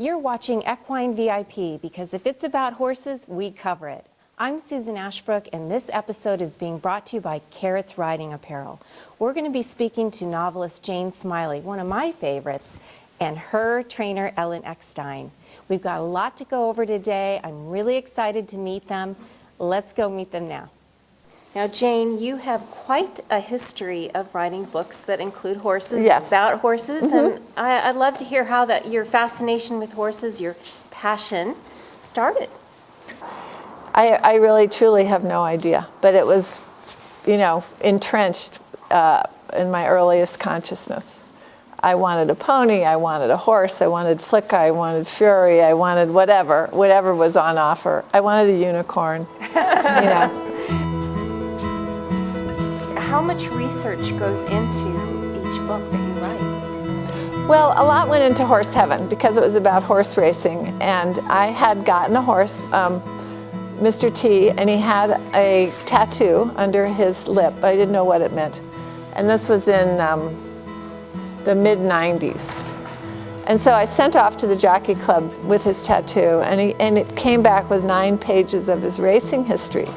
You're watching Equine VIP because if it's about horses, we cover it. I'm Susan Ashbrook, and this episode is being brought to you by Carrots Riding Apparel. We're going to be speaking to novelist Jane Smiley, one of my favorites, and her trainer, Eckstein. We've got a lot to go over today. I'm really excited to meet them. Let's go meet them now. Now, Jane, you have quite a history of writing books that include horses, yes, about horses, and I'd love to hear how your fascination with horses, your passion, started. I really, truly have no idea, but it was, entrenched in my earliest consciousness. I wanted a pony, I wanted a horse, I wanted Flicka, I wanted Fury, I wanted whatever was on offer. I wanted a unicorn, How much research goes into each book that you write? Well, a lot went into Horse Heaven because it was about horse racing, and I had gotten a horse, Mr. T, and he had a tattoo under his lip, but I didn't know what it meant. And this was in the mid-90s. And so I sent off to the jockey club with his tattoo, and it came back with 9 pages of his racing history.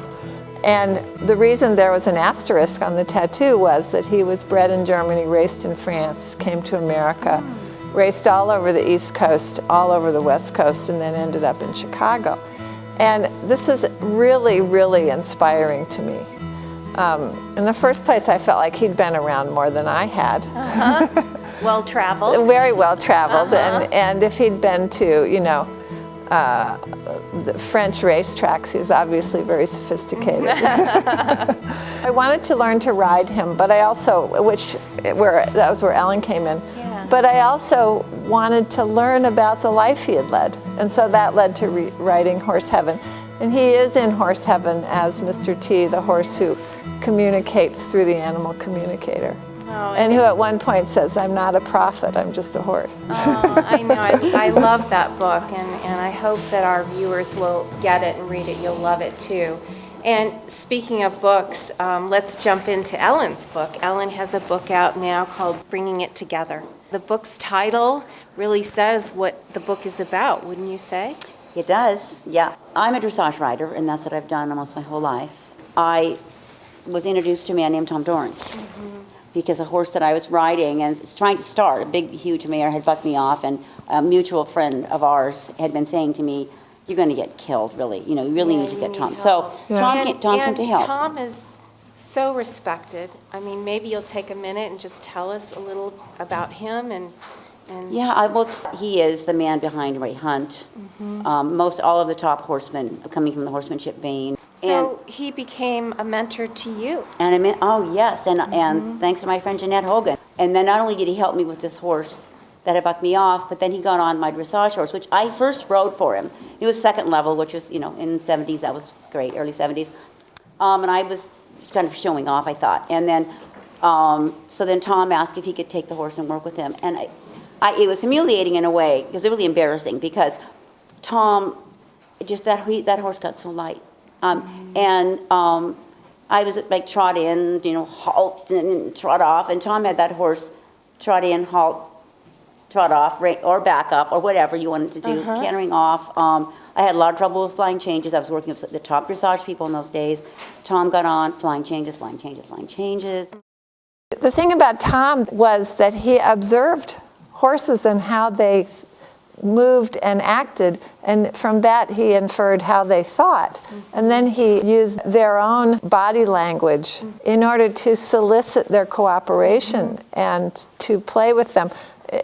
And the reason there was an asterisk on the tattoo was that he was bred in Germany, raced in France, came to America, raced all over the East Coast, all over the West Coast, and then ended up in Chicago. And this was really, really inspiring to me. In the first place, I felt like he'd been around more than I had. Well-traveled. Very well-traveled, and if he'd been to, the French racetracks, he was obviously very sophisticated. I wanted to learn to ride him, but I also, that was where Ellen came in. Yeah. But I also wanted to learn about the life he had led, and so that led to writing Horse Heaven. And he is in Horse Heaven as Mr. T, the horse who communicates through the animal communicator. And who at one point says, "I'm not a prophet, I'm just a horse." Oh, I know. I love that book, and I hope that our viewers will get it and read it. You'll love it too. And speaking of books, let's jump into Ellen's book. Ellen has a book out now called Bringing It Together. The book's title really says what the book is about, wouldn't you say? It does, yeah. I'm a dressage rider, and that's what I've done almost my whole life. I was introduced to a man named Tom Dorrance. Because a horse that I was riding and trying to start, a big, huge mare, had bucked me off, and a mutual friend of ours had been saying to me, "You're going to get killed, really. You really need to get Tom." So Tom came to help. Tom is so respected. I mean, maybe you'll take a minute and just tell us a little about him and. Yeah, he is the man behind Ray Hunt. Most all of the top horsemen coming from the horsemanship vein. So he became a mentor to you. And yes, and thanks to my friend Jeanette Hogan. And then not only did he help me with this horse that had bucked me off, but then he got on my dressage horse, which I first rode for him. It was second level, which was, in the 70s, that was great, early 70s. And I was kind of showing off, I thought. And then, so then Tom asked if he could take the horse and work with him. And it was humiliating in a way. It was really embarrassing because Tom, that horse got so light. I was like trot in, halt and trot off, and Tom had that horse trot in, halt, trot off, or back up, or whatever you wanted to do, cantering off. I had a lot of trouble with flying changes. I was working with the top dressage people in those days. Tom got on, flying changes, flying changes, flying changes. The thing about Tom was that he observed horses and how they moved and acted, and from that he inferred how they thought. And then he used their own body language in order to solicit their cooperation and to play with them.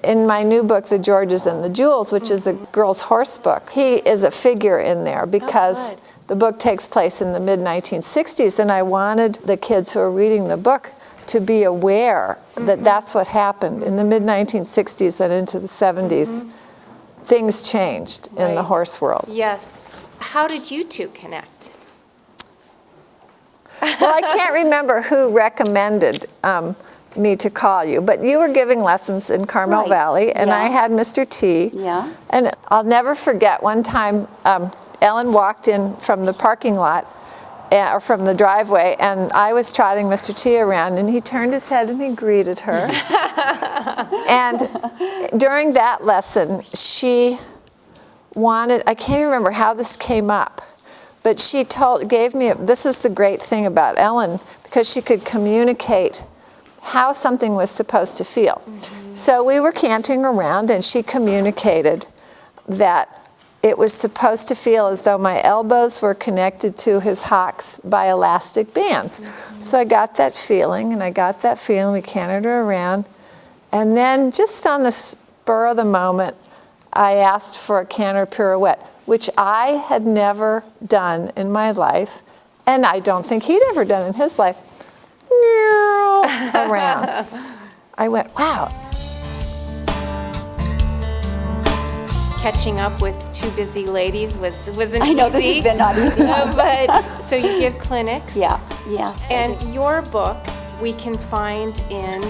In my new book, The Georges and the Jewels, which is a girl's horse book, he is a figure in there because the book takes place in the mid-1960s, and I wanted the kids who are reading the book to be aware that that's what happened in the mid-1960s and into the 70s. Things changed in the horse world. Yes. How did you two connect? Well, I can't remember who recommended me to call you, but you were giving lessons in Carmel Valley, and I had Mr. T. Yeah. And I'll never forget one time Ellen walked in from the parking lot or from the driveway, and I was trotting Mr. T around, and he turned his head and he greeted her. And during that lesson, she wanted, I can't even remember how this came up, but she gave me, this is the great thing about Ellen, because she could communicate how something was supposed to feel. So we were canting around, and she communicated that it was supposed to feel as though my elbows were connected to his hocks by elastic bands. So I got that feeling, and I got that feeling. We cantered her around. And then just on the spur of the moment, I asked for a canter pirouette, which I had never done in my life, and I don't think he'd ever done in his life. Around. I went, wow. Catching up with two busy ladies wasn't easy. I know this has been not easy. But so you give clinics. Yeah, yeah. And your book we can find in.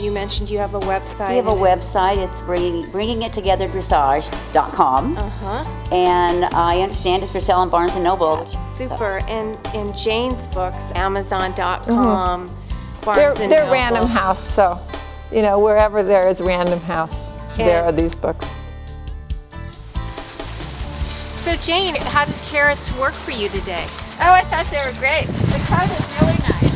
You mentioned you have a website. We have a website. It's bringing it together dressage.com. And I understand it's for sale on Barnes and Noble. Super. And in Jane's books, Amazon.com, Barnes and They're Noble. Random House, so wherever there is Random House, there are these books. So Jane, how did carrots work for you today? Oh, I thought they were great. The cut is really nice.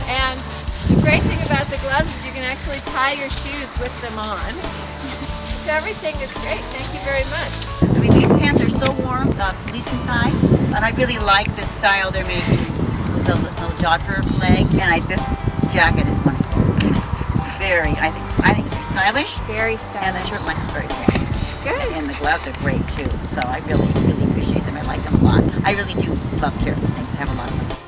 And the great thing about the gloves is you can actually tie your shoes with them on. So everything is great. Thank you very much. I mean, these pants are so warm, fleece inside, and I really like this style they're making with the little jodher leg, and this jacket is wonderful. I think it's very stylish. Very stylish. And the turtleneck's very pretty. Good. And the gloves are great too, so I really, really appreciate them. I like them a lot. I really do love carrots. Thanks. I have a lot of them.